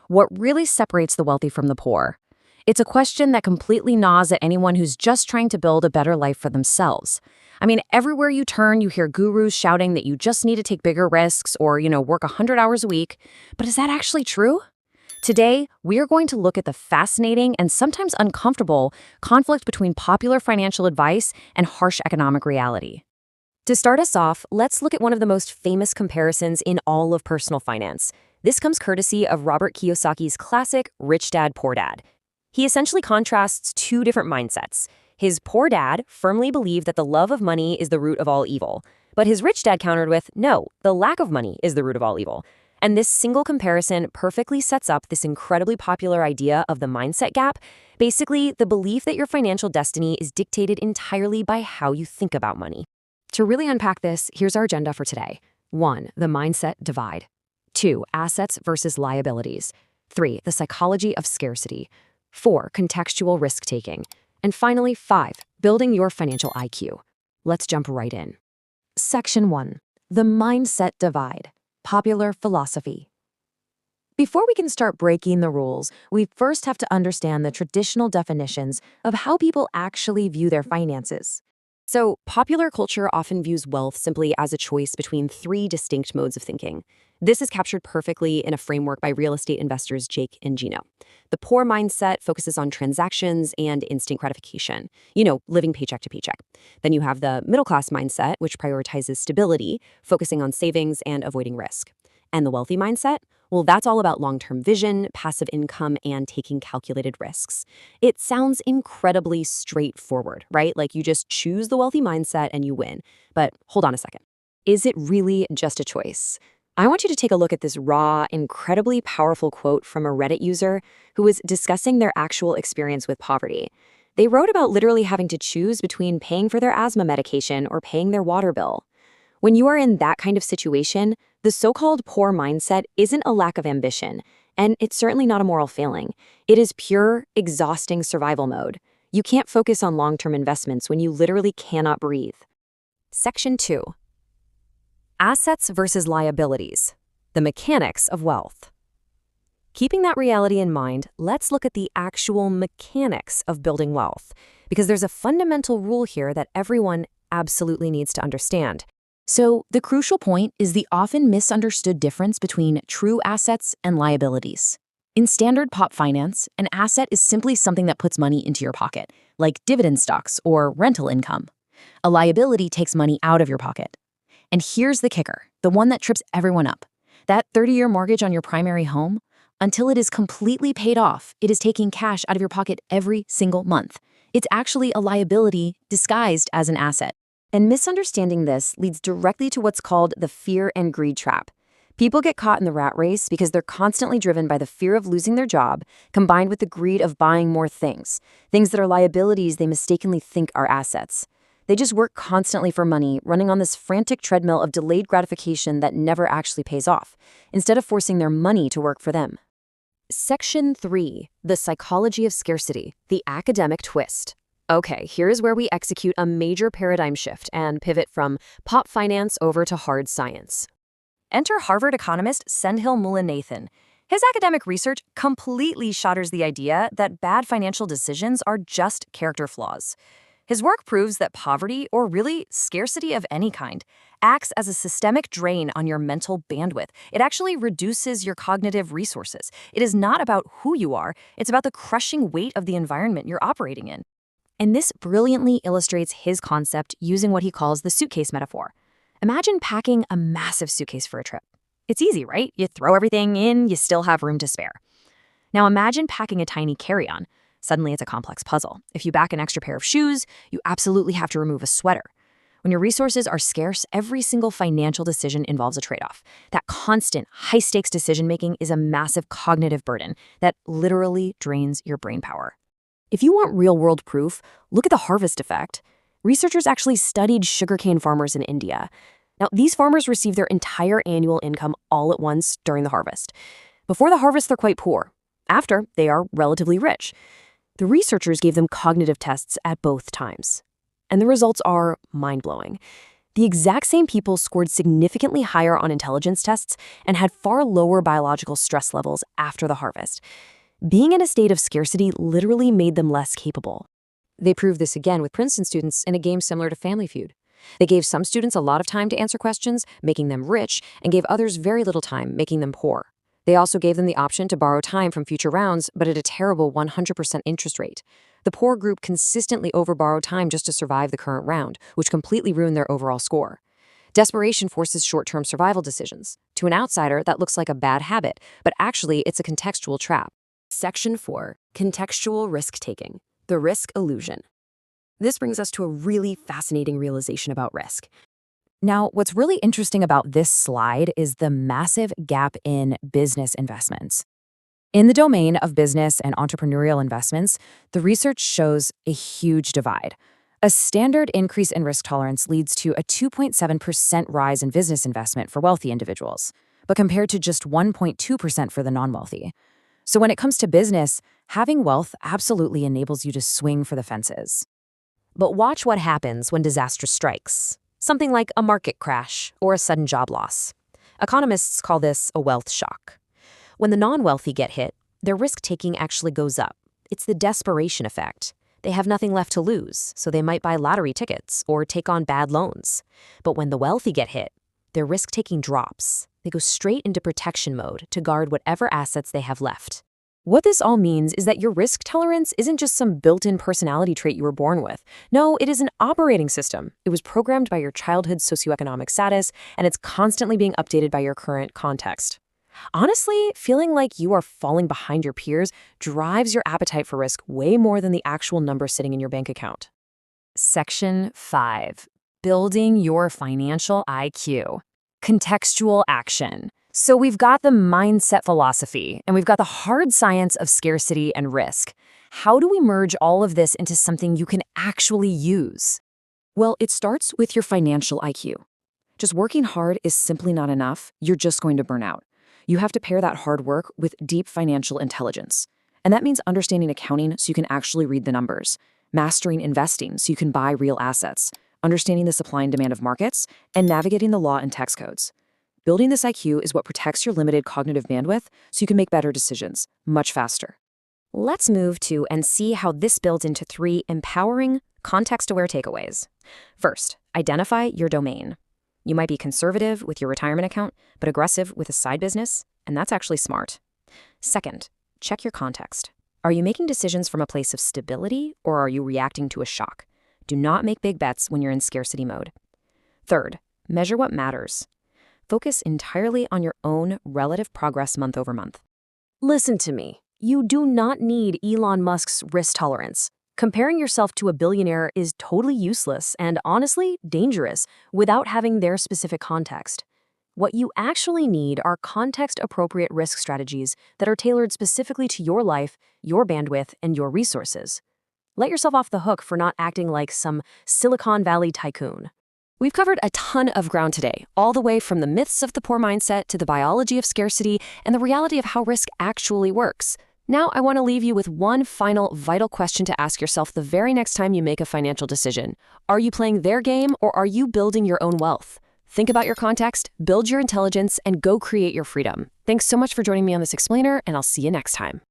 What really separates the wealthy from the poor? It's a question that completely gnaws at anyone who's just trying to build a better life for themselves. I mean, everywhere you turn, you hear gurus shouting that you just need to take bigger risks or, work 100 hours a week. But is that actually true? Today, we are going to look at the fascinating and sometimes uncomfortable conflict between popular financial advice and harsh economic reality. To start us off, let's look at one of the most famous comparisons in all of personal finance. This comes courtesy of Robert Kiyosaki's classic Rich Dad, Poor Dad. He essentially contrasts two different mindsets. His poor dad firmly believed that the love of money is the root of all evil, but his rich dad countered with, no, the lack of money is the root of all evil. And this single comparison perfectly sets up this incredibly popular idea of the mindset gap, basically the belief that your financial destiny is dictated entirely by how you think about money. To really unpack this, here's our agenda for today. 1. The mindset divide. 2. Assets versus liabilities. 3. The psychology of scarcity. 4. Contextual risk-taking. And finally, 5. Building your financial IQ. Let's jump right in. Section 1. The mindset divide. Popular philosophy. Before we can start breaking the rules, we first have to understand the traditional definitions of how people actually view their finances. So, popular culture often views wealth simply as a choice between three distinct modes of thinking. This is captured perfectly in a framework by real estate investors Jake and Gino. The poor mindset focuses on transactions and instant gratification, living paycheck to paycheck. Then you have the middle class mindset, which prioritizes stability, focusing on savings and avoiding risk. And the wealthy mindset? Well, that's all about long-term vision, passive income, and taking calculated risks. It sounds incredibly straightforward, right? Like you just choose the wealthy mindset and you win. But hold on a second. Is it really just a choice? I want you to take a look at this raw, incredibly powerful quote from a Reddit user who was discussing their actual experience with poverty. They wrote about literally having to choose between paying for their asthma medication or paying their water bill. When you are in that kind of situation, the so-called poor mindset isn't a lack of ambition, and it's certainly not a moral failing. It is pure, exhausting survival mode. You can't focus on long-term investments when you literally cannot breathe. Section 2. Assets versus liabilities. The mechanics of wealth. Keeping that reality in mind, let's look at the actual mechanics of building wealth, because there's a fundamental rule here that everyone absolutely needs to understand. So, the crucial point is the often misunderstood difference between true assets and liabilities. In standard pop finance, an asset is simply something that puts money into your pocket, like dividend stocks or rental income. A liability takes money out of your pocket. And here's the kicker, the one that trips everyone up. That 30-year mortgage on your primary home, until it is completely paid off, it is taking cash out of your pocket every single month. It's actually a liability disguised as an asset. And misunderstanding this leads directly to what's called the fear and greed trap. People get caught in the rat race because they're constantly driven by the fear of losing their job, combined with the greed of buying more things that are liabilities they mistakenly think are assets. They just work constantly for money, running on this frantic treadmill of delayed gratification that never actually pays off, instead of forcing their money to work for them. Section 3. The psychology of scarcity, the academic twist. Okay, here's where we execute a major paradigm shift and pivot from pop finance over to hard science. Enter Harvard economist Sendhil Mullainathan. His academic research completely shatters the idea that bad financial decisions are just character flaws. His work proves that poverty, or really scarcity of any kind, acts as a systemic drain on your mental bandwidth. It actually reduces your cognitive resources. It is not about who you are, it's about the crushing weight of the environment you're operating in. And this brilliantly illustrates his concept using what he calls the suitcase metaphor. Imagine packing a massive suitcase for a trip. It's easy, right? You throw everything in, you still have room to spare. Now imagine packing a tiny carry-on. Suddenly it's a complex puzzle. If you pack an extra pair of shoes, you absolutely have to remove a sweater. When your resources are scarce, every single financial decision involves a trade-off. That constant, high-stakes decision-making is a massive cognitive burden that literally drains your brain power. If you want real-world proof, look at the harvest effect. Researchers actually studied sugarcane farmers in India. Now, these farmers receive their entire annual income all at once during the harvest. Before the harvest, they're quite poor. After, they are relatively rich. The researchers gave them cognitive tests at both times. And the results are mind-blowing. The exact same people scored significantly higher on intelligence tests and had far lower biological stress levels after the harvest. Being in a state of scarcity literally made them less capable. They proved this again with Princeton students in a game similar to Family Feud. They gave some students a lot of time to answer questions, making them rich, and gave others very little time, making them poor. They also gave them the option to borrow time from future rounds, but at a terrible 100% interest rate. The poor group consistently overborrowed time just to survive the current round, which completely ruined their overall score. Desperation forces short-term survival decisions. To an outsider, that looks like a bad habit, but actually it's a contextual trap. Section 4. Contextual risk-taking. The risk illusion. This brings us to a really fascinating realization about risk. Now, what's really interesting about this slide is the massive gap in business investments. In the domain of business and entrepreneurial investments, the research shows a huge divide. A standard increase in risk tolerance leads to a 2.7% rise in business investment for wealthy individuals, but compared to just 1.2% for the non-wealthy. So when it comes to business, having wealth absolutely enables you to swing for the fences. But watch what happens when disaster strikes. Something like a market crash or a sudden job loss. Economists call this a wealth shock. When the non-wealthy get hit, their risk-taking actually goes up. It's the desperation effect. They have nothing left to lose, so they might buy lottery tickets or take on bad loans. But when the wealthy get hit, their risk-taking drops. They go straight into protection mode to guard whatever assets they have left. What this all means is that your risk tolerance isn't just some built-in personality trait you were born with. No, it is an operating system. It was programmed by your childhood socioeconomic status, and it's constantly being updated by your current context. Honestly, feeling like you are falling behind your peers drives your appetite for risk way more than the actual number sitting in your bank account. Section 5. Building your financial IQ. Contextual action. So we've got the mindset philosophy, and we've got the hard science of scarcity and risk. How do we merge all of this into something you can actually use? Well, it starts with your financial IQ. Just working hard is simply not enough. You're just going to burn out. You have to pair that hard work with deep financial intelligence. And that means understanding accounting so you can actually read the numbers, mastering investing so you can buy real assets, understanding the supply and demand of markets, and navigating the law and tax codes. Building this IQ is what protects your limited cognitive bandwidth so you can make better decisions much faster. Let's move to and see how this builds into 3 empowering, context-aware takeaways. First, identify your domain. You might be conservative with your retirement account, but aggressive with a side business, and that's actually smart. Second, check your context. Are you making decisions from a place of stability, or are you reacting to a shock? Do not make big bets when you're in scarcity mode. Third, measure what matters. Focus entirely on your own relative progress month over month. Listen to me. You do not need Elon Musk's risk tolerance. Comparing yourself to a billionaire is totally useless and honestly dangerous without having their specific context. What you actually need are context-appropriate risk strategies that are tailored specifically to your life, your bandwidth, and your resources. Let yourself off the hook for not acting like some Silicon Valley tycoon. We've covered a ton of ground today, all the way from the myths of the poor mindset to the biology of scarcity and the reality of how risk actually works. Now, I want to leave you with one final vital question to ask yourself the very next time you make a financial decision. Are you playing their game or are you building your own wealth? Think about your context, build your intelligence, and go create your freedom. Thanks so much for joining me on this explainer, and I'll see you next time.